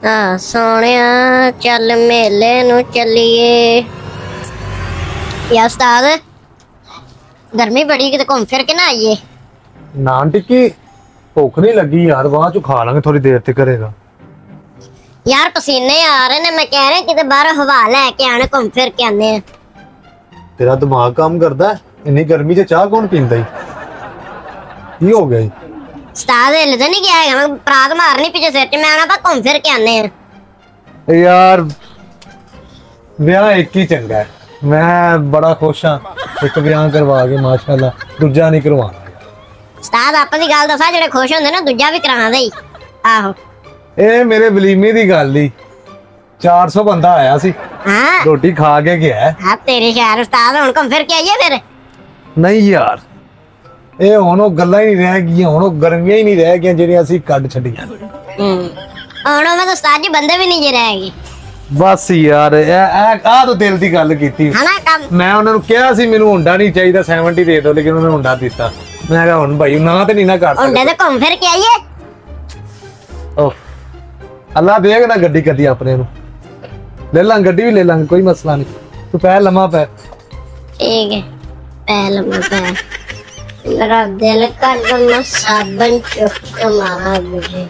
सोनिया चल मेले नु चलिए। या उस्ताद गर्मी बड़ी किते घूम फिर के ना आइए। नान टिक्की भुख नहीं लगी यार, बाद चो खा लेंगे थोड़ी देर तक करेगा। यार पसीने आ रहे ने, मैं कह रहा किते बाहर हवा लेके आने, घूम फिर के आने। तेरा दिमाग काम करता है? इन्नी गर्मी च चाह कौन पींदा ही? की हो गया? उस्ताद हिल तो नहीं गया है, मैं परात मारनी पीछे सिर च, मैं आना पा घूम फिर के आने हैं। यार ब्याह एक ही चंगा है, मैं बड़ा खुश हाँ एक ब्याह करवा के माशाल्लाह, दूजा नहीं करवाना। उस्ताद आप दी गल दसा, जेड़े खुश होंदे ना दूजा भी कराना दे। आहो ए मेरे वलीमे दी गल ही 400 बंदा आया सी, हां रोटी खा के गया। हां तेरे शहर उस्ताद हुन घूम फिर के आइए फिर। नहीं यार ਇਹ ਹੁਣ ਉਹ ਗੱਲਾਂ ਹੀ ਨਹੀਂ ਰਹਿ ਗਈਆਂ, ਹੁਣ ਉਹ ਗਰਮੀਆਂ ਹੀ ਨਹੀਂ ਰਹਿ ਗਈਆਂ ਜਿਹੜੀਆਂ ਅਸੀਂ ਕੱਢ ਛੱਡੀਆਂ। ਹੁਣ ਮੈਂ ਤਾਂ ਉਸਤਾਦ ਜੀ ਬੰਦੇ ਵੀ ਨਹੀਂ ਜੇ ਰਹਿ ਗਏ। ਬਸ ਯਾਰ ਆ ਤਾਂ ਦਿਲ ਦੀ ਗੱਲ ਕੀਤੀ। ਮੈਂ ਉਹਨਾਂ ਨੂੰ ਕਿਹਾ ਸੀ ਮੈਨੂੰ ਹੁੰਡਾ ਨਹੀਂ ਚਾਹੀਦਾ, 70 ਦੇ ਦਿਓ, ਲੇਕਿਨ ਉਹਨਾਂ ਨੇ ਹੁੰਡਾ ਦਿੱਤਾ। ਮੈਂ ਕਿਹਾ ਹੁਣ ਭਾਈ ਨਾ ਤੇ ਨਹੀਂ ਨਾ ਕਰ ਸਕਦੇ, ਹੁੰਡੇ ਤੇ ਘੁੰਮ ਫਿਰ ਕੇ ਆਈਏ। ਓਹ ਅੱਲਾ ਦੇਖ ਨਾ ਗੱਡੀ ਕਦੀ ਆਪਣੇ ਨੂੰ ਲੈ ਲਾਂਗੇ, ਗੱਡੀ ਵੀ ਲੈ ਲਾਂਗੇ, ਕੋਈ ਮਸਲਾ ਨਹੀਂ। ਤੂੰ ਪੈ ਲੰਮਾ ਪੈ। ठीक है पै लम्मा पै, मेरा दिल कर साबन चुप के मारा मुझे।